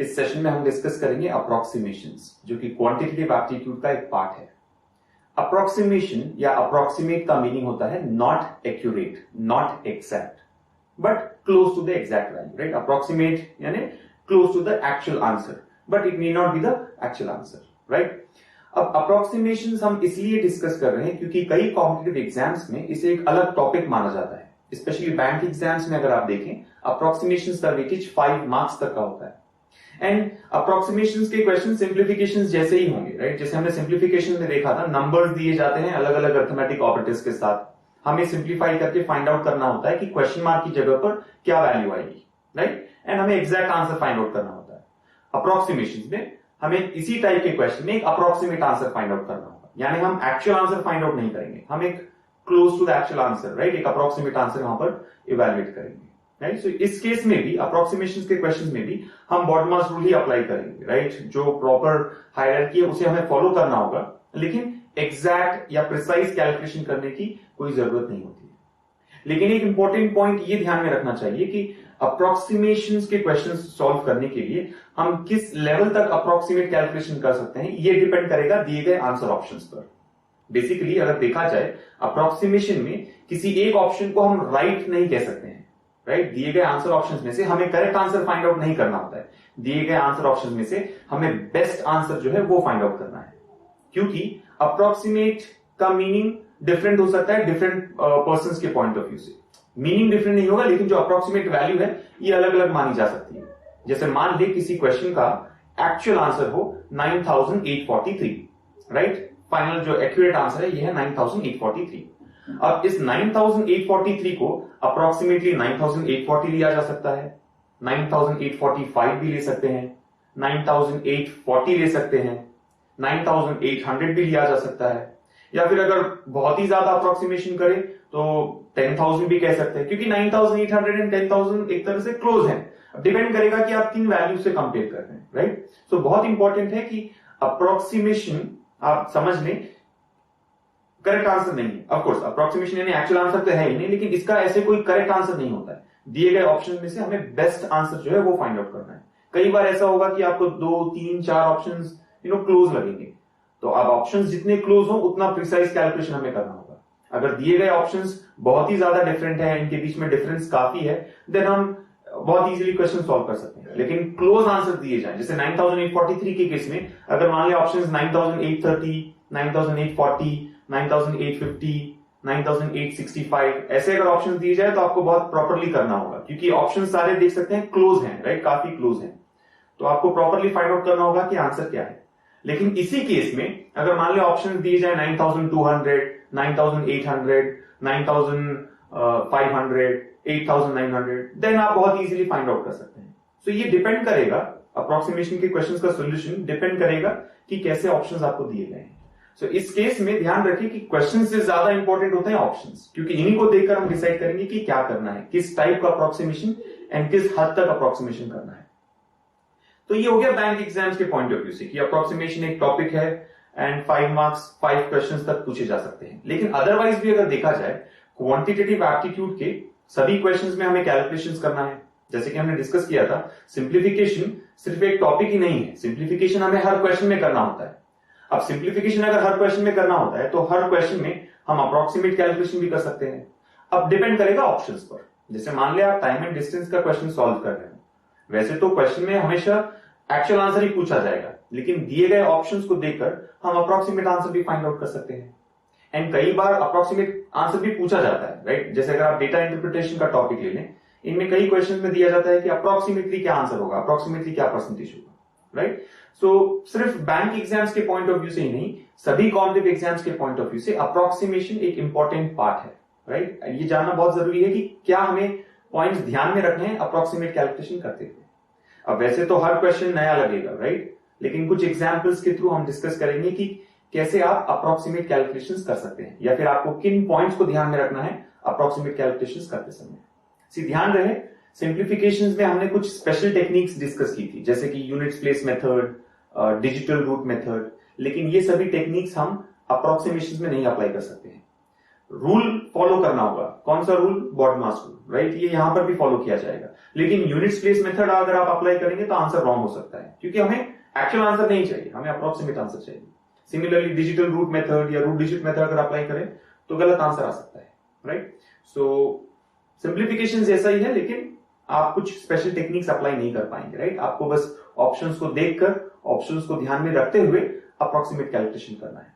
इस सेशन में हम डिस्कस करेंगे अप्रोक्सीमेशंस, जो कि क्वांटिटेटिव एप्टीट्यूड का एक पार्ट है। अप्रोक्सीमेशन या अप्रोक्सीमेट का मीनिंग होता है not accurate, not exact, but close to the exact value, right. Approximate यानी close to the actual answer, but it need not be the actual answer, right. अब approximation हम इसलिए discuss कर रहे हैं क्योंकि कई कॉम्पिटिटिव एग्जाम्स में इसे एक अलग टॉपिक माना जाता है। स्पेशली बैंक एग्जाम्स में अगर आप देखें, अप्रोक्सीमेशन का वेटेज 5 मार्क्स तक का होता है। एंड अप्रोक्सीमेशन के क्वेश्चन सिंप्लीफिकेशन जैसे ही होंगे, राइट। जैसे हमने सिंप्लीफिकेशन में देखा था, नंबर्स दिए जाते हैं अलग अलग अर्थमेटिक ऑपरेटर्स के साथ, हमें सिंप्लीफाई करके फाइंड आउट करना होता है कि क्वेश्चन मार्क की जगह पर क्या वैल्यू आएगी, राइट। एंड हमें एग्जैक्ट आंसर फाइंड आउट करना होता है। अप्रोक्सीमेशन में हमें इसी टाइप के क्वेश्चन में एक अप्रोक्सीमेट आंसर फाइंड आउट करना होगा, यानी हम एक्चुअल आंसर फाइंड आउट नहीं करेंगे, हम एक close to the actual answer, right, एक अप्रोक्सीमेट आंसर वहां पर इवैल्यूएट करेंगे, राइट। सो इस केस में भी, अप्रोक्सीमेशन के क्वेश्चन में भी हम बॉडमास रूल ही अप्लाई करेंगे, राइट। जो प्रॉपर हायरार्की है उसे हमें फॉलो करना होगा, लेकिन एग्जैक्ट या प्रिसाइज कैलकुलेशन करने की कोई जरूरत नहीं होती है। लेकिन एक इंपॉर्टेंट पॉइंट ये ध्यान में रखना चाहिए कि अप्रोक्सीमेशन के क्वेश्चन सॉल्व करने के लिए हम किस लेवल तक अप्रोक्सीमेट कैलकुलेशन कर सकते हैं, ये डिपेंड करेगा दिए गए आंसर ऑप्शंस पर। बेसिकली अगर देखा जाए, अप्रोक्सीमेशन में किसी एक ऑप्शन को हम राइट नहीं कह सकते हैं, राइट। दिए गए आंसर ऑप्शंस में से हमें करेक्ट आंसर फाइंड आउट नहीं करना होता है, दिए गए आंसर ऑप्शंस में से हमें बेस्ट आंसर जो है वो फाइंड आउट करना है। क्योंकि अप्रोक्सीमेट का मीनिंग डिफरेंट हो सकता है डिफरेंट पर्संस के पॉइंट ऑफ व्यू से। मीनिंग डिफरेंट नहीं होगा, लेकिन जो अप्रोक्सीमेट वैल्यू है ये अलग अलग मानी जा सकती है। जैसे मान ले किसी क्वेश्चन का एक्चुअल आंसर हो 9843, राइट। फाइनल जो एक्यूरेट आंसर है ये है 9843। अब इस 9843 को अप्रोक्सीमेटली 9840 लिया जा सकता है, 9845 भी ले सकते हैं, 9840 ले सकते हैं, 9800 भी लिया जा सकता है, या फिर अगर बहुत ही ज्यादा अप्रोक्सीमेशन करें तो 10,000 भी कह सकते हैं, क्योंकि 9800 एंड 10,000 एक तरह से क्लोज है। डिपेंड करेगा कि आप किन वैल्यू से कंपेयर कर रहे हैं, राइट। सो बहुत इंपॉर्टेंट है कि अप्रोक्सीमेशन आप समझ लें करेक्ट आंसर नहीं है। ऑफ कोर्स अप्रोक्सीमेशन यानी एक्चुअल आंसर तो है ही नहीं, लेकिन इसका ऐसे कोई करेक्ट आंसर नहीं होता है। दिए गए ऑप्शन में से हमें बेस्ट आंसर जो है वो फाइंड आउट करना है। कई बार ऐसा होगा कि आपको 2, 3, 4 ऑप्शंस क्लोज लगेंगे, तो अब ऑप्शंस जितने क्लोज हो उतना प्रिसाइज कैलकुलेशन हमें करना होगा। अगर दिए गए ऑप्शंस बहुत ही ज्यादा डिफरेंट है, इनके बीच में डिफरेंस काफी है, देन हम बहुत इजीली क्वेश्चन सॉल्व कर सकते हैं। लेकिन क्लोज आंसर दिए जाए, जैसे 9843 के केस में अगर मान लिया ऑप्शंस 9830, 9840, 9850, 9865 ऐसे अगर ऑप्शन दिए जाए तो आपको बहुत प्रॉपरली करना होगा, क्योंकि ऑप्शन सारे देख सकते हैं क्लोज हैं, राइट, काफी क्लोज हैं। तो आपको प्रॉपरली फाइंड आउट करना होगा कि आंसर क्या है। लेकिन इसी केस में अगर मान लिया ऑप्शन दिए जाए 9200, 9800, 9500, 8900, देन आप बहुत इजीली फाइंड आउट कर सकते हैं। सो ये डिपेंड करेगा, अप्रोक्सीमेशन के क्वेश्चंस का सॉल्यूशन डिपेंड करेगा कि कैसे ऑप्शंस आपको दिए गए हैं। सो इस केस में ध्यान रखिए कि क्वेश्चन से ज्यादा इंपॉर्टेंट होते हैं ऑप्शंस, क्योंकि इन्हीं को देखकर हम डिसाइड करेंगे कि क्या करना है, किस टाइप का अप्रोक्सीमेशन एंड किस हद तक अप्रोक्सीमेशन करना है। तो ये हो गया बैंक एग्जाम्स के पॉइंट ऑफ व्यू से कि अप्रोक्सीमेशन एक टॉपिक है एंड 5 मार्क्स 5 क्वेश्चंस तक पूछे जा सकते हैं। लेकिन अदरवाइज भी अगर देखा जाए, क्वांटिटेटिव एप्टीट्यूड के सभी क्वेश्चंस में हमें कैलकुलेशंस करना है। जैसे कि हमने डिस्कस किया था, सिंप्लीफिकेशन सिर्फ एक टॉपिक ही नहीं है, सिंप्लीफिकेशन हमें हर क्वेश्चन में करना होता है। अब सिंप्लीफिकेशन अगर हर क्वेश्चन में करना होता है तो हर क्वेश्चन में हम अप्रोक्सीमेट कैलकुलेशन भी कर सकते हैं। अब डिपेंड करेगा ऑप्शंस पर। जैसे मान लिया आप टाइम एंड डिस्टेंस का क्वेश्चन सॉल्व कर रहे हैं, वैसे तो क्वेश्चन में हमेशा एक्चुअल आंसर ही पूछा जाएगा, लेकिन दिए गए ऑप्शंस को देखकर हम अप्रोक्सीमेट आंसर भी फाइंड आउट कर सकते हैं। एंड कई बार अप्रोक्सीमेट आंसर भी पूछा जाता है, राइट। जैसे अगर आप डेटा इंटरप्रिटेशन का टॉपिक ले लें, इनमें कई क्वेश्चन में दिया जाता है कि अप्रोक्सीमेटली क्या आंसर होगा, अप्रोक्सीमेटली क्या परसेंटेज होगा, राइट। सो सिर्फ बैंक एग्जाम्स के पॉइंट ऑफ व्यू से ही नहीं, सभी कॉम्पिटिटिव एग्जाम्स के पॉइंट ऑफ व्यू से अप्रोक्सीमेशन एक इंपॉर्टेंट पार्ट है, राइट। ये जानना बहुत जरूरी है कि क्या हमें पॉइंट्स ध्यान में रखने हैं अप्रोक्सीमेट कैलकुलेशन करते हुए। अब वैसे तो हर क्वेश्चन नया लगेगा, राइट, लेकिन कुछ एग्जाम्पल्स के थ्रू हम डिस्कस करेंगे कि कैसे आप अप्रोक्सीमेट कैलकुलेशंस कर सकते हैं, या फिर आपको किन पॉइंट्स को ध्यान में रखना है अप्रोक्सीमेट कैलकुलेशंस करते समय। ध्यान रहे, सिंप्लीफिकेशंस में हमने कुछ स्पेशल टेक्निक्स डिस्कस की थी, जैसे कि units place method, digital root method, लेकिन ये सभी टेक्निक्स हम अप्रोक्सीमेशंस में नहीं अप्लाई कर सकते हैं। रूल फॉलो करना होगा। कौन सा रूल? BODMAS rule, right. ये यहां पर भी फॉलो किया जाएगा। लेकिन यूनिट्स प्लेस मेथड अगर आप अप्लाई करेंगे तो आंसर रॉन्ग हो सकता है, क्योंकि हमें एक्चुअल आंसर नहीं चाहिए, हमें अप्रोक्सीमेट आंसर चाहिए। सिमिलरली डिजिटल रूट मेथड या रूट डिजिट मेथड अगर अप्लाई करें तो गलत आंसर आ सकता है, राइट। सो सिंप्लीफिकेशन जैसा ही है, लेकिन आप कुछ स्पेशल टेक्निक्स अप्लाई नहीं कर पाएंगे, राइट। आपको बस ऑप्शंस को देखकर, ऑप्शंस को ध्यान में रखते हुए अप्रोक्सीमेट कैलकुलेशन करना है।